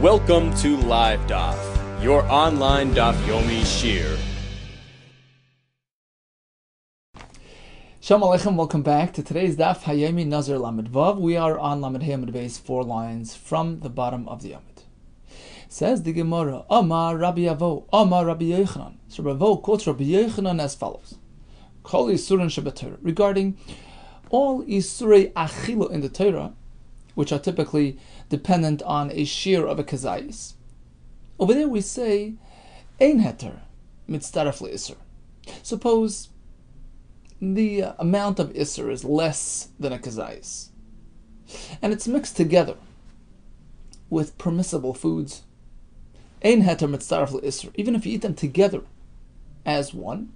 Welcome to Live Daf, your online Daf Yomi Shir. Shalom Aleichem, welcome back to today's Daf Hayomi Nazir Lamed Vav. We are on Lamed Hayomi base 4 lines from the bottom of the Yomid. Says the Gemara, Amar Rabbi Avo, Amar Rabbi Yehuda. So Rabbi Avo quotes Rabbi Yehuda as follows: Kol Yisurin Shebetorah, regarding all Yisurei Achila in the Torah, which are typically dependent on a shear of a kazayis. Over there we say, Ein heter mitzdaref le'isur. Suppose the amount of isur is less than a kazayis, and it's mixed together with permissible foods. Ein heter mitzdaref le'isur. Even if you eat them together as one,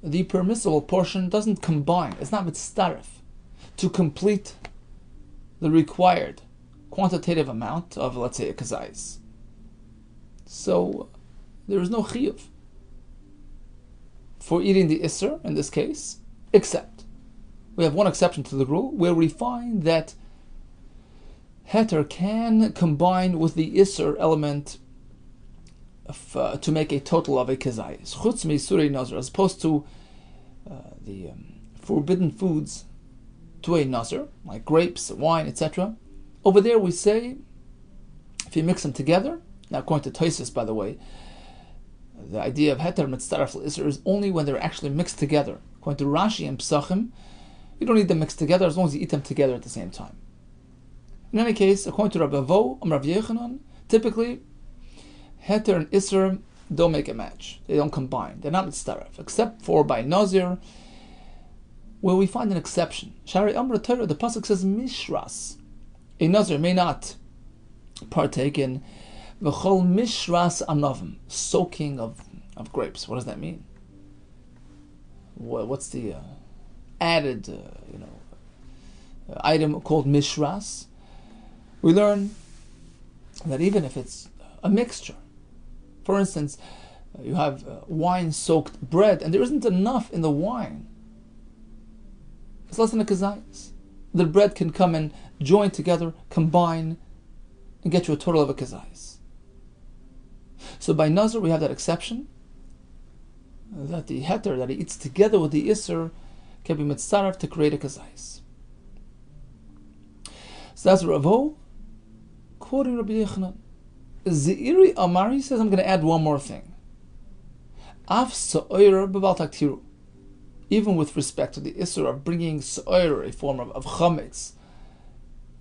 the permissible portion doesn't combine. It's not mitzdaref to complete the required quantitative amount of, let's say, a kazayis. So there is no chiyuv for eating the isser in this case, except we have one exception to the rule where we find that heter can combine with the isser element to make a total of a kazayis. Chutz me'isurei nazir, as opposed to the forbidden foods to a nazir, like grapes, wine, etc. Over there we say, if you mix them together, now according to Tosfos, by the way, the idea of heter mitzdaref l'isur is only when they're actually mixed together. According to Rashi and Pesachim, you don't need them mixed together as long as you eat them together at the same time. In any case, according to Rabbi Avo and Rabbi Yehuda, typically heter and isur don't make a match. They don't combine. They're not mitzdaref, except for by Nazir, where we find an exception. Shari Amr Torah, the pasuk says mishras. A Nazir may not partake in v'chol mishras anovim, soaking of grapes. What does that mean? What's the added item called mishras? We learn that even if it's a mixture, for instance, you have wine-soaked bread, and there isn't enough in the wine. It's less than a kazayis. The bread can come and join together, combine, and get you a total of a kazayis. So by Nazir we have that exception, that the heter that he eats together with the isser can be mitzaref to create a kazayis. So that's Ravo quoting Rabbi Yehuda. Zeiri Amari says, I'm going to add one more thing. Af sa'oyer b'bal taktiru. Even with respect to the issur of bringing sa'ir, a form of chametz,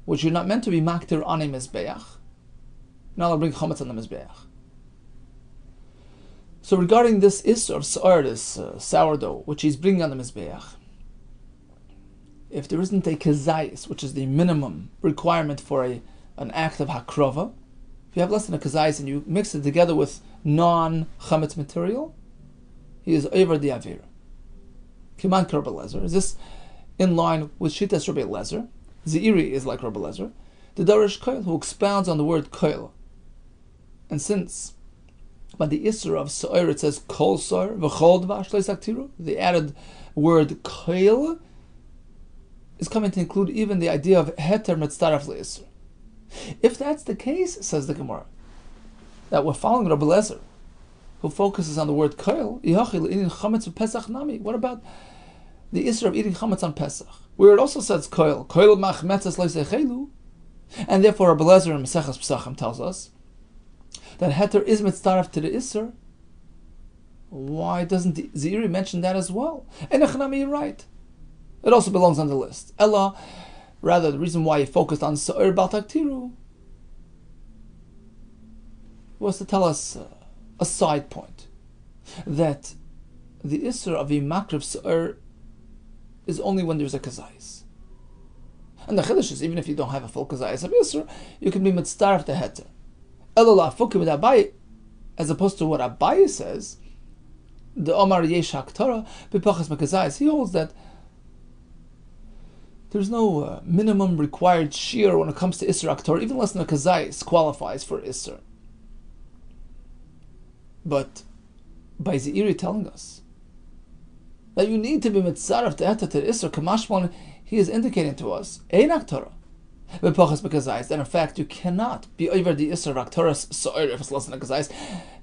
which you're not meant to be maktir on a mizbeach, now I'll bring chametz on the mizbeach. So regarding this issur of sa'ir, this sourdough, which he's bringing on the mizbeach, if there isn't a kazayis, which is the minimum requirement for an act of hakrova, if you have less than a kazayis and you mix it together with non-chametz material, he is over the avir. Kiman Rabbi Lezer. Is this in line with Shitas Rabbi Lezer? Zeiri is like Rabbi Lezer. The Darish Koil, who expounds on the word Koil. And since by the Isra of Sa'ir it says Kol Sa'ir, V'chol Dvash Leisaktiru, the added word Koil is coming to include even the idea of Heter Mitzdaref Le'isr. If that's the case, says the Gemara, that we're following Rabbi Lezer, who focuses on the word koil, what about the Isra of eating chametz on Pesach, where it also says koil machmetzes leisechelu, and therefore Rabbi Lezer in Maseches Pesachim tells us that heter is mitzdaref to the Isra. Why doesn't the Zeiri mention that as well? And Echanami, you're right. It also belongs on the list. Ella, rather, the reason why he focused on Sa'ir Bal Taktiru was to tell us a side point, that the Isra of a Makriv Sa'ir is only when there's a Kazayis. And the Chiddush is, even if you don't have a full Kazayis of Isra, you can be Mitzdaref to Heter. Elola Fukim with Abaye, as opposed to what Abaye says, the Omar Yesh HaKtorah, B'Pachas Mekazayis, he holds that there's no minimum required shear when it comes to Isra HaKtorah, even less than a Kazayis qualifies for Isra. But by Zeiri telling us that you need to be mitzaref to Heter to Isra, Kamashmon, he is indicating to us, Ein HaKtorah, then in fact you cannot be over the Isser Raktoras Sa'ir if it's less than a Kazais,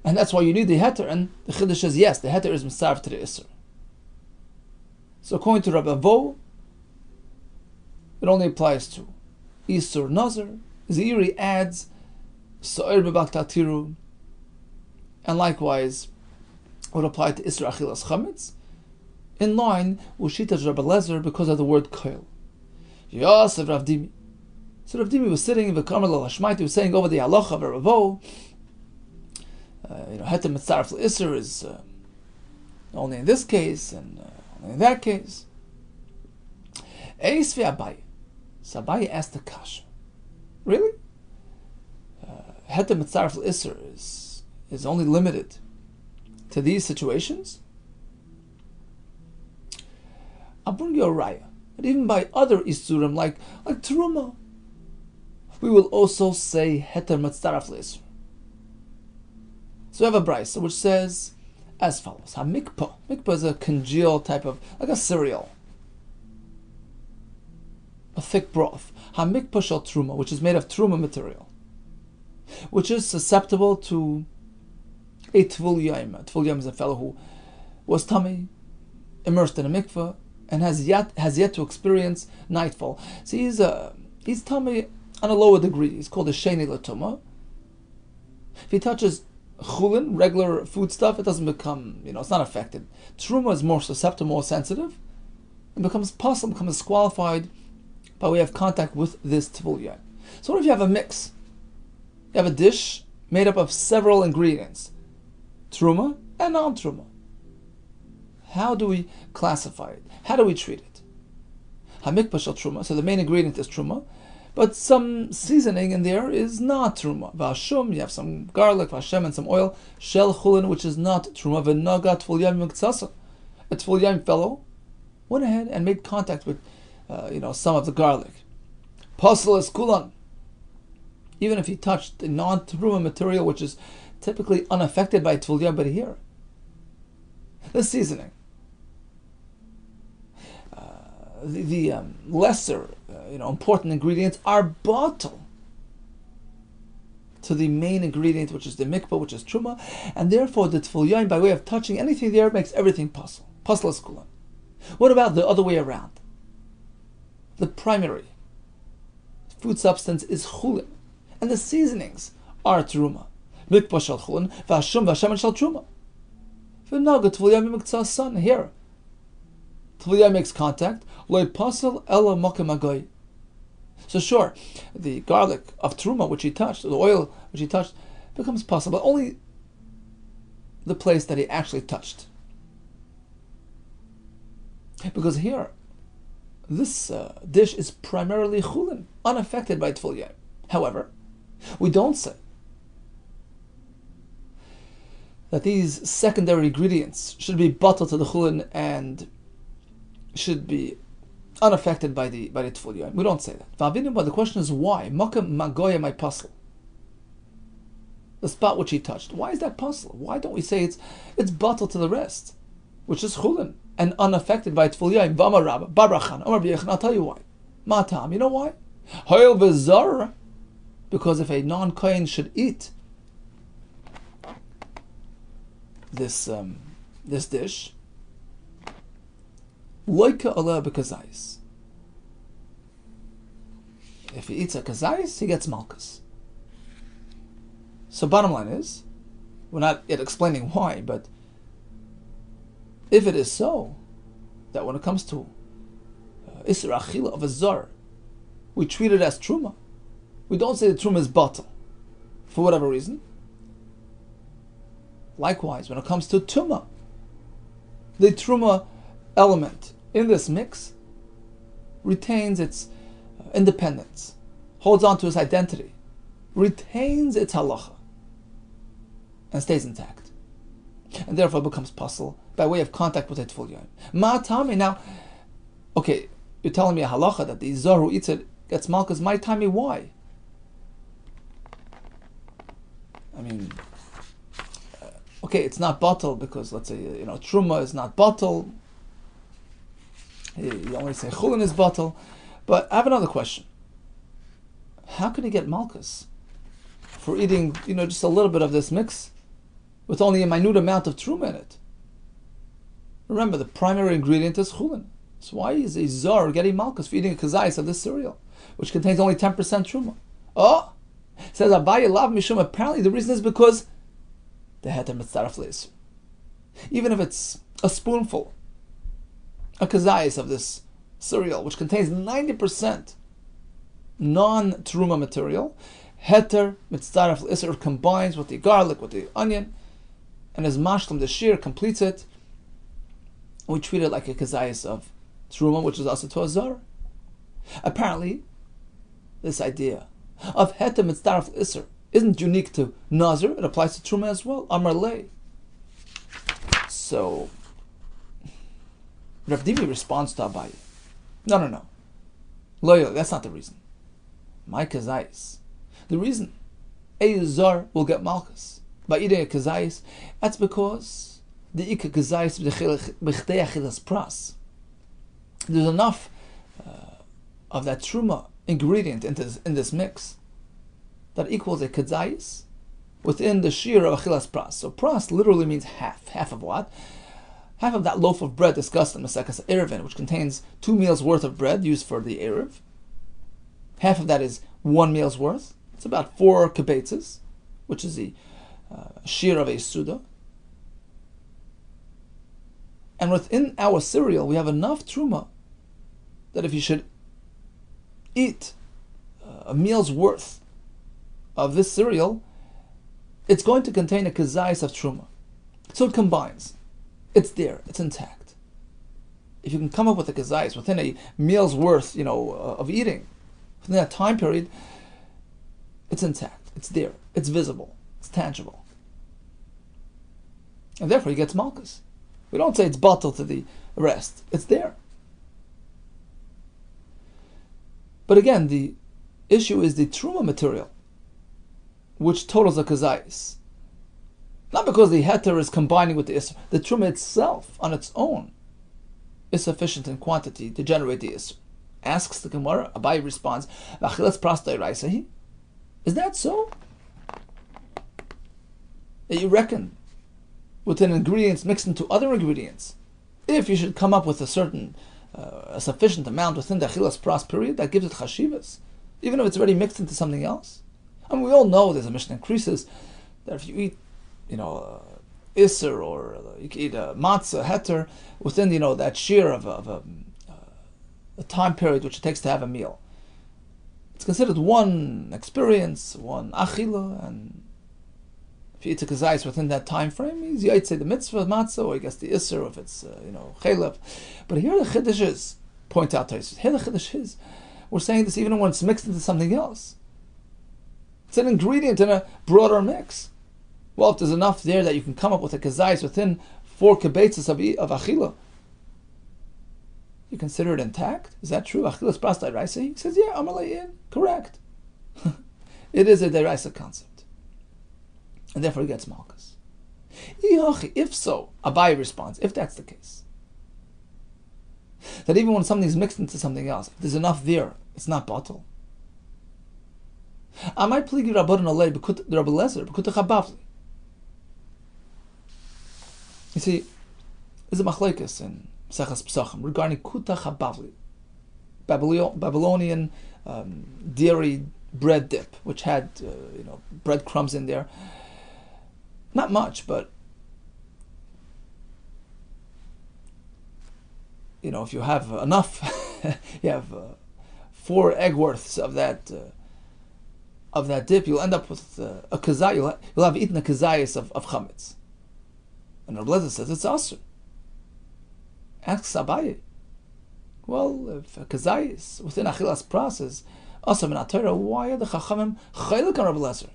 and that's why you need the Heter, and the Chiddush is yes, the Heter is Mitzarv to the Isser. So according to Rabbi Vo, it only applies to Isur Nazir. Ziri adds Sa'ir B'Baktatiru, and likewise would apply to Isur Achilas Chametz, in line with Shita's Rabbi Lezer because of the word Koil. Yosef Rav Dimi. So Rav Dimi was sitting in the Karmel al-Hashmaiti, he was saying over the halacha of Rabbi Vo, Heter Mitzaref L'Isser is only in this case and only in that case. Eis ve'Abaye. So Abaye asked the kasha, really? Heter Mitzaref L'Isser is only limited to these situations? I'll bring you a raya. But even by other isurim like teruma, we will also say heter mitzaraf le'isur. So we have a brisa which says as follows: hamikpa. Mikpa is a congeal type of, like a cereal, a thick broth. Hamikpa shel truma, which is made of truma material, which is susceptible to a tvul yom. A tvul yom is a fellow who was tummy, immersed in a mikveh, and has yet to experience nightfall. So he's tummy on a lower degree. He's called a sheni latuma. If he touches chulin, regular food stuff, it doesn't become, it's not affected. Truma is more susceptible, more sensitive. It becomes possible, becomes disqualified by way of contact with this tvul yom. So what if you have a mix? You have a dish made up of several ingredients, truma and non-truma. How do we classify it? How do we treat it? Hamikpa shel truma. So the main ingredient is truma, but some seasoning in there is not truma. V'ashum, you have some garlic, v'ashem, and some oil. Shel chulin, which is not truma. V'naga tvul yom miktsasa. A tvul yom fellow went ahead and made contact with, some of the garlic. Pasal es kulan. Even if he touched the non-truma material, which is typically unaffected by tvul yom, but here, the seasoning, the lesser, important ingredients are bottled to the main ingredient, which is the mikvah, which is truma, and therefore the tvul yom, by way of touching anything there, makes everything possible. Pasal es kulan. What about the other way around? The primary food substance is chulin, and the seasonings are truma. Mikvah shel chulin, v'ashum v'ashem shel truma. Here, tvul yom makes contact. Lo pasal ela mokem agoy. So sure, the garlic of truma which he touched, the oil which he touched, becomes possible, but only the place that he actually touched. Because here, this dish is primarily chulin, unaffected by tvul yom. However, we don't say that these secondary ingredients should be bottled to the chulin and should be unaffected by the tvul yom. We don't say that. But the question is why? Makom magoya my pasal. The spot which he touched. Why is that pasal? Why don't we say it's bottled to the rest, which is chulin and unaffected by tvul yom? V'amar Rabba Barachan Amar B'Yechon. I'll tell you why. Matam. You know why? Hoyel v'zar. Because if a non-kohen should eat this dish, loika ala b'kazayis. If he eats a kazayis, he gets malchus. So bottom line is, we're not yet explaining why, but if it is so, that when it comes to isra achila of a zar, we treat it as truma. We don't say the truma is bottle, for whatever reason. Likewise, when it comes to tuma, the truma element in this mix retains its independence, holds on to its identity, retains its halacha, and stays intact, and therefore becomes pasul by way of contact with a tvul yom. Ma'atami. Now, okay, you're telling me a halacha that the zar who eats it gets malchus. My tami, why? I mean, okay, it's not bottled because, let's say, truma is not bottled. You only say chulin is bottled. But I have another question. how can he get malchus for eating, just a little bit of this mix with only a minute amount of truma in it? Remember, the primary ingredient is chulin. So why is a zar getting malchus for eating a kazayis of this cereal, which contains only 10% truma? Oh, says Abaye lav mishum. Apparently, the reason is because the heter mitzaref leis. Even if it's a spoonful, a kazayis of this cereal, which contains 90% non-truma material, heter mitzaref leis combines with the garlic, with the onion, and as mashlam the shir completes it. We treat it like a kazayis of truma, which is also to a zar. Apparently, this idea of heter mitzaref iser isn't unique to Nazir; it applies to truma as well. Amar lei. So, Rav Divi responds to Abaye. No. Loyal, that's not the reason. My kazayis. The reason a zar will get malchus by eating a kazayis, that's because the ikka kazayis b'chdei achilas pras. There's enough of that truma ingredient in this mix that equals a kazayis within the shir of achilas pras. So pras literally means half. Half of what? Half of that loaf of bread discussed in Masekas Erevin, which contains 2 meals worth of bread used for the Erev. Half of that is 1 meal's worth. It's about 4 kibetzes, which is the shir of a suda. And within our cereal, we have enough truma that if you should eat a meal's worth of this cereal, it's going to contain a kazayis of truma. So it combines. It's there. It's intact. If you can come up with a kazayis within a meal's worth, of eating, within that time period, it's intact. It's there. It's visible. It's tangible. And therefore, he gets malchus. We don't say it's bottled to the rest. It's there. But again, the issue is the truma material, which totals a kazayis. Not because the heter is combining with the isser. The truma itself, on its own, is sufficient in quantity to generate the isser. Asks the Gemara, Abaye responds, is that so? That you reckon within ingredients mixed into other ingredients, if you should come up with a sufficient amount within the achilas pras period, that gives it chashivas, even if it's already mixed into something else. I mean, we all know there's a Mishnah increases that if you eat, isser, or you can eat a matzah, heter, within, that shear of a time period which it takes to have a meal. It's considered one experience, one achila, and if you eat a kazayis within that time frame, he's say the mitzvah matzah, or he gets the isser if it's chaylev. But here the chiddush is, point out to us, here the chiddush is, we're saying this even when it's mixed into something else. It's an ingredient in a broader mix. Well, if there's enough there that you can come up with a kazayis within 4 kibetzes of achila, you consider it intact? Is that true? Achilas pras deraisa? He says, yeah, Amalei, correct. It is a deraisa concept. And therefore he gets malchus. If so, Abaye responds, if that's the case, that even when something's mixed into something else, if there's enough there, it's not bottled. Amai pligi rabbanon alei b'kut Rabbi Lezer b'kut chabavli. You see, there's a machlekes in Mesechus Pesachim regarding kuta chabavli, Babylonian dairy bread dip, which had breadcrumbs in there. Not much, but if you have enough, you have 4 egg worths of that dip, you'll end up with a kazay. You'll have eaten a kazayis of chametz. And Rabbi Lezer says it's asur. Asks Abaye, well, if a kazayis within achilas pras is asur min haTorah, why are the chachamim chaylik on Rabbi Lezer?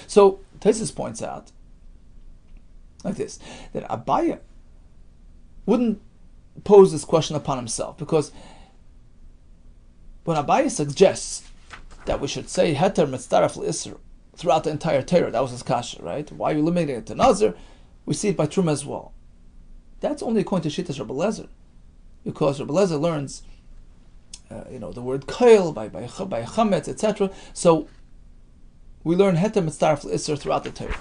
So Tosfos points out like this, that Abaye wouldn't pose this question upon himself, because when Abaye suggests that we should say heter mitzaref l'isser throughout the entire Torah, that was his kasha, right? Why are you limiting it to Nazir? We see it by Truma as well. That's only according to Shittas Rabbi Lezer, because Rabbi Lezer learns the word koil, by chametz, etc. So we learn heter mitzaref l'isser throughout the Torah.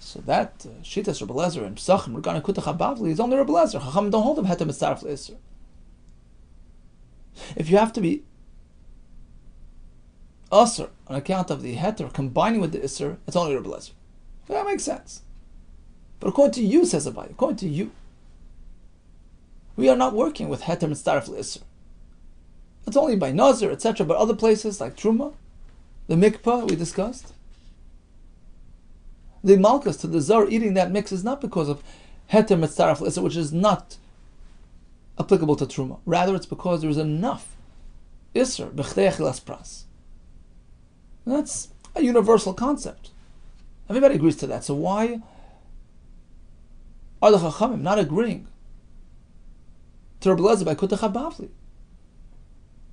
So that Shitas Rabbi Lezer and Psachim regarding Kutach HaBavli is only Rabbi Lezer. Chacham don't hold him heter mitzaref l'isser. If you have to be usher on account of the heter combining with the isser, it's only Rabbi Lezer. That makes sense. But according to you, says Abai, according to you, we are not working with heter mitzaref l'isser. It's only by Nazir, etc. But other places like Truma, the mikpah we discussed, the malchus to the zar eating that mix is not because of heter mitzaref l'isser, which is not applicable to Truma. Rather, it's because there is enough isser b'chdei achilas pras. That's a universal concept. Everybody agrees to that. So why are the Chachamim not agreeing to Rabbi Lezer by Kutach HaBavli?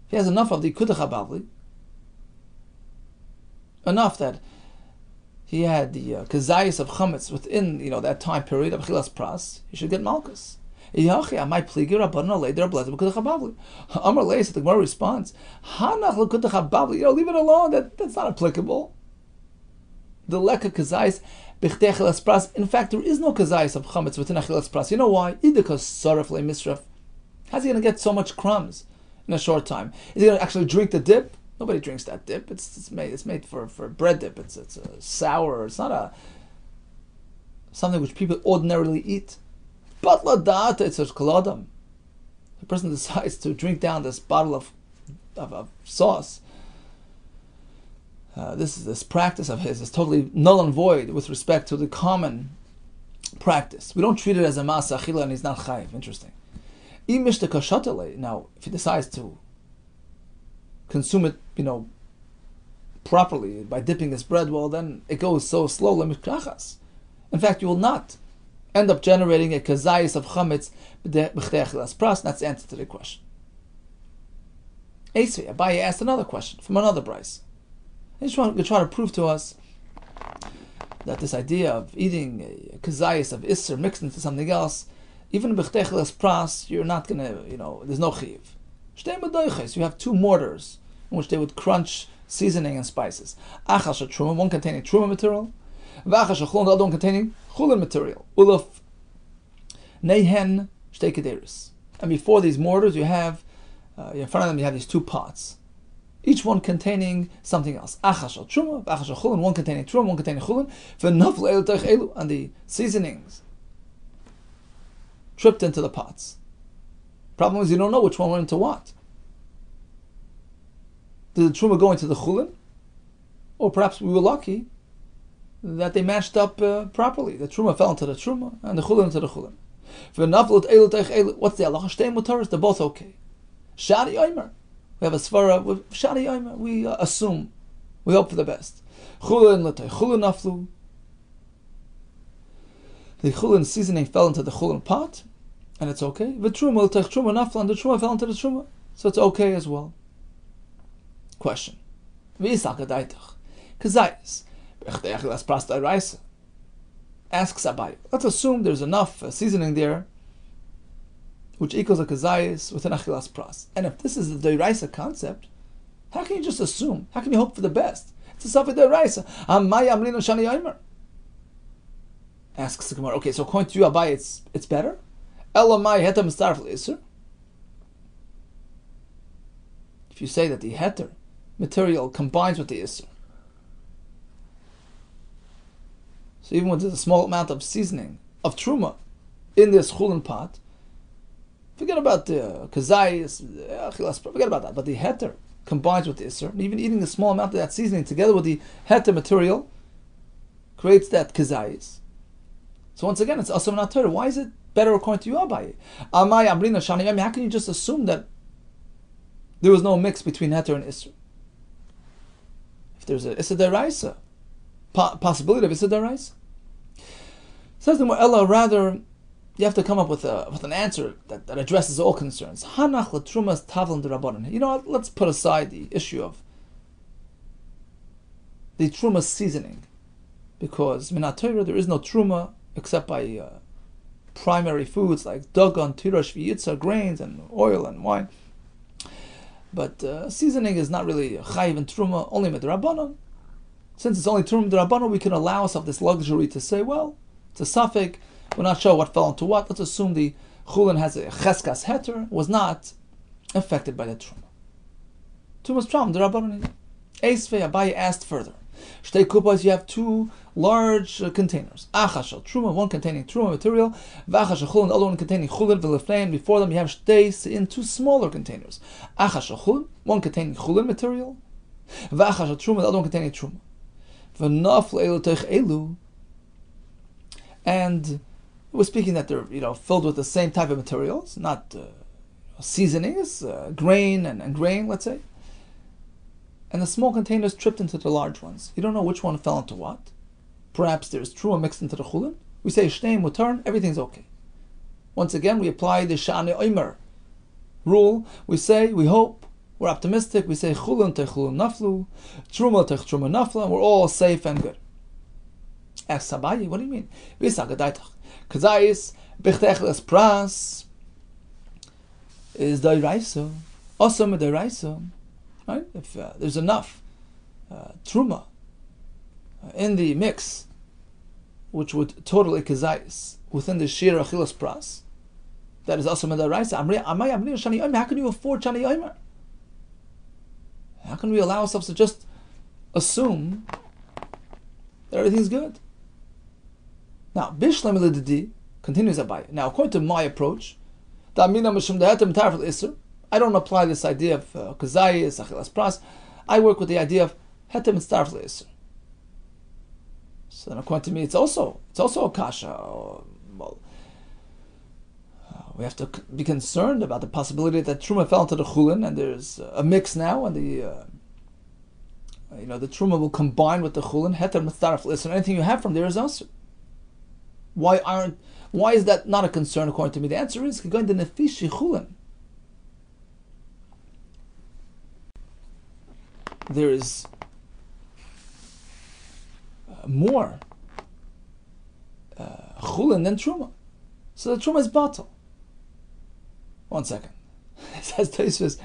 He has enough of the Kutach HaBavli, enough that he had the kazayis of chametz within that time period of achilas pras. He should get malchus. Amar Leis, the Gemara responds, leave it alone. That's not applicable. The leka kazayis b'chtei achilas pras. In fact, there is no kazayis of chametz within achilas pras. You know why? Because saref le misraf. How's he going to get so much crumbs in a short time? Is he going to actually drink the dip? Nobody drinks that dip. It's made for bread dip. It's a sour. It's not something which people ordinarily eat. But la da'ata, it's a koladam. The person decides to drink down this bottle of sauce. This practice of his is totally null and void with respect to the common practice. We don't treat it as a masa achila and he's not chayiv. Interesting. Now, if he decides to consume it, properly by dipping his bread, well, then it goes so slow. In fact, you will not end up generating a kazayis of chametz b'chtei achilas pras. That's the answer to the question. Esvei, Abaye asked another question from another brayso. He's trying to prove to us that this idea of eating a kazayis of isser mixed into something else, even b'chtei achilas pras, you're not going to, there's no chiv. Shtei medoiches, you have two mortars in which they would crunch seasoning and spices. Achal shel truma, one containing truma material, v'achal shel chulin, the other one containing chulin material. Ulaf nehen shtei kederis. And before these mortars, you have in front of them you have these two pots, each one containing something else. Achal shel truma, v'achal shel chulin, one containing truma, one containing chulin. V'naflu elu teich elu, and the seasonings tripped into the pots. Problem is you don't know which one went into what. Did the truma go into the chulin? Or perhaps we were lucky that they matched up properly. The truma fell into the truma and the chulin into the chulin. What's the halacha? Shtei mutaris, they're both okay. Shadi Omer. We have a svara with Shadi Omer. We assume. We hope for the best. Chulin l'tei chulin naflu. The chulin seasoning fell into the chulin pot, and it's okay. The truma l'tei truma naflu, and the truma fell into the truma, so it's okay as well. Question. Kazayis. Asks Abai. Let's assume there's enough seasoning there which equals a kazayis within achilas pras. And if this is the deiraisa concept, how can you just assume? How can you hope for the best? It's a safed deiraisa. Amaya amrina shani yomer. Asks the Gemara. Okay, so according to you, Abai, it's better. Elamai heter mitzaref l'isser. If you say that the heter material combines with the isser, so even when there's a small amount of seasoning of truma in this chulin pot, forget about the kazayis, forget about that. But the heter combines with the isser, and even eating a small amount of that seasoning together with the heter material creates that kazayis. So once again, it's asam not Torah. Why is it better according to you, Abaye? Amay amrina shani yami. How can you just assume that there was no mix between heter and isser? If there's a issa deraisa, possibility of issa deraisa, says the Mu'ella, rather you have to come up with an answer that addresses all concerns. Hanach l'trumas tavlan d'rabbanan. You know what? Let's put aside the issue of the truma seasoning, because minat Torah there is no truma except by primary foods like dagan, tirash, v'yitza, grains and oil and wine. But seasoning is not really chayiv and truma, only midrabanan. Since it's only truma midrabanan, we can allow ourselves this luxury to say, well, it's a suffix. We're not sure what fell into what. Let's assume the chulin has a cheskas heter, was not affected by the truma. Truma's truma midrabanan. Eisvei Abaye asked further. Shtei kupas, you have two large containers. Achashal truma, one containing truma material, v'achashal chulin, the other one containing chulin v'lefnein. Before them you have shtei in two smaller containers. Achashal chulin, one containing chulin material, v'achashal truma, the other one containing truma. V'nafl elu teich elu, and we're speaking that they're filled with the same type of materials, not seasonings, grain and grain, let's say. And the small containers tripped into the large ones. You don't know which one fell into what. Perhaps there's truma mixed into the chulin. We say shteim mutar, everything's okay. Once again, we apply the shani oimer rule. We say, we hope, we're optimistic. We say chulin tech chulin naflu, truma tech truma nafla, and we're all safe and good. Ask Sabayi, what do you mean? Kazayis bichtecheles pras is dairaisa, awesome dairaisa. Right? If there's enough truma in the mix, which would totally kazayis within the shir achilas pras, that is also medaraisa. How can you afford shani yomer? How can we allow ourselves to just assume that everything's good? Now, bishlam elididi continues Abaye. Now, according to my approach, I don't apply this idea of kazayis, achilas pras. I work with the idea of hetem mitzaref le'isur. So then, according to me, it's also a kasha. Well, we have to be concerned about the possibility that truma fell into the chulin, and there's a mix now, and the truma will combine with the chulin. Hetem mitzaref le'isur. Anything you have from there is asur. Why is that not a concern according to me? The answer is going to nefishi chulin. There is more chulin than truma, so the truma is batal. 1 second. It says Tosfos,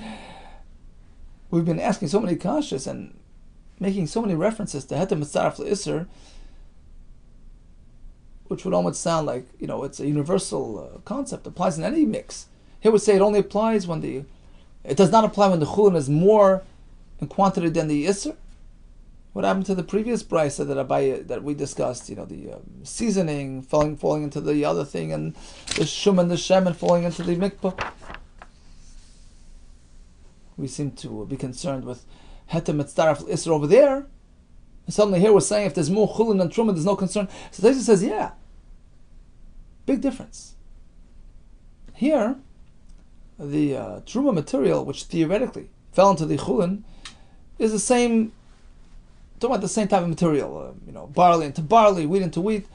we've been asking so many kashas and making so many references to hetem mitzaref le'isur, which would almost sound like it's a universal concept, applies in any mix. Here we say it only applies when it does not apply when the chulin is more in quantity than the Isser. What happened to the previous brisa that we discussed? The seasoning falling into the other thing, and the shum and the shemen falling into the mikvah. We seem to be concerned with hetem mitzaref Isser over there, and suddenly here we're saying if there's more chulin than truma, there's no concern. So Tosfos says, yeah, big difference. Here, the truma material, which theoretically fell into the chulin, is the same. Talking about the same type of material, barley into barley, wheat into wheat.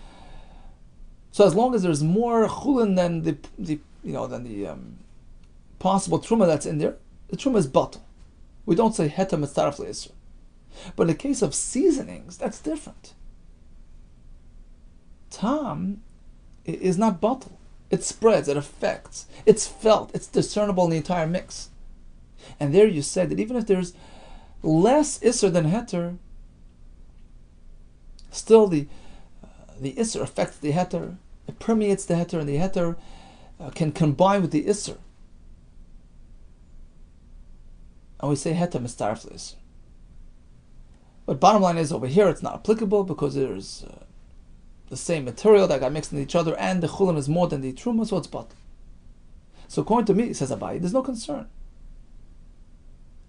So as long as there's more chulin than the possible truma that's in there, the truma is batal. We don't say hetem mitzaref le'isur. But in the case of seasonings, that's different. Tam is not batal. It spreads, it affects, it's felt, it's discernible in the entire mix. And there you said that even if there's less isser than heter, still the isser affects the heter, it permeates the heter, and the heter can combine with the isser. And we say heter mitzaref le'isur. But bottom line is, over here it's not applicable because there's the same material that got mixed in each other, and the chulin is more than the truma, so it's batal. So according to me, says Abaye, there's no concern.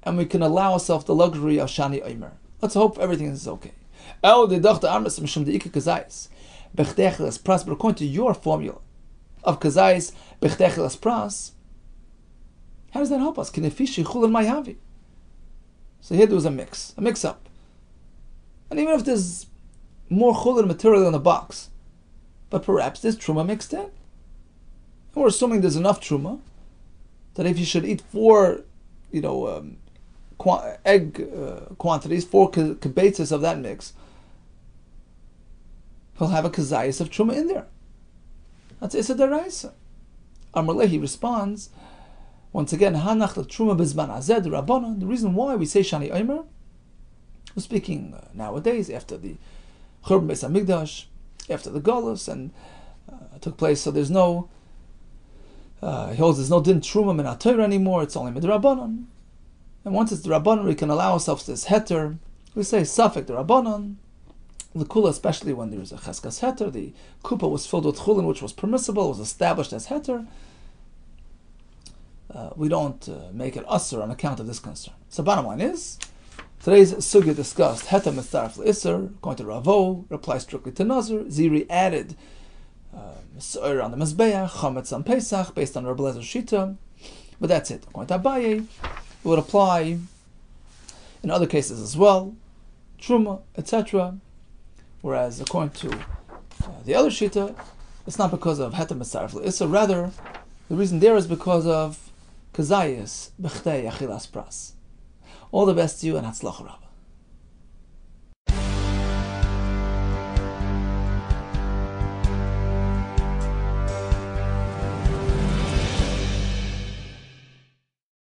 And we can allow ourselves the luxury of shani oimer. Let's hope everything is okay. But according to your formula of kazayis bechtechelas pras, how does that help us? So here there was a mix-up. And even if there's more chulin material in the box, but perhaps there's truma mixed in. And we're assuming there's enough truma that if you should eat 4 egg quantities, 4 kibetzes of that mix, he'll have a kazayis of truma in there. That's Issa Deraisa. Amrlehi responds, once again, Hanach Truma Bizman Azed Rabbanon. The reason why we say Shani Omer, we're speaking nowadays after the Churban Beis Hamikdash, after the Golus, and took place, so there's no, he holds there's no Din Truma Min HaTorah anymore, it's only Midrabanon. And once it's the Rabbanon, we can allow ourselves this heter. We say Safek the Rabbanon. The Kula, especially when there's a Cheskas heter, the Kupa was filled with Chulin, which was permissible, was established as heter. We don't make it Asr on account of this concern. So bottom line is, today's Sugya discussed Heter Mitzaref L'Isser, going to Ravo, replies strictly to Nazir. Ziri added Mesoir on the Mizbeach, Chametz on Pesach, based on Rabbi Lezer Shita. But that's it. Going to Abaye, it would apply in other cases as well, Truma, etc. Whereas according to the other Shita, it's not because of Heter Mitzaref L'Isser, rather, the reason there is because of Kazayas B'chtei Achilas Pras. All the best to you and Hatzlach Rabbah.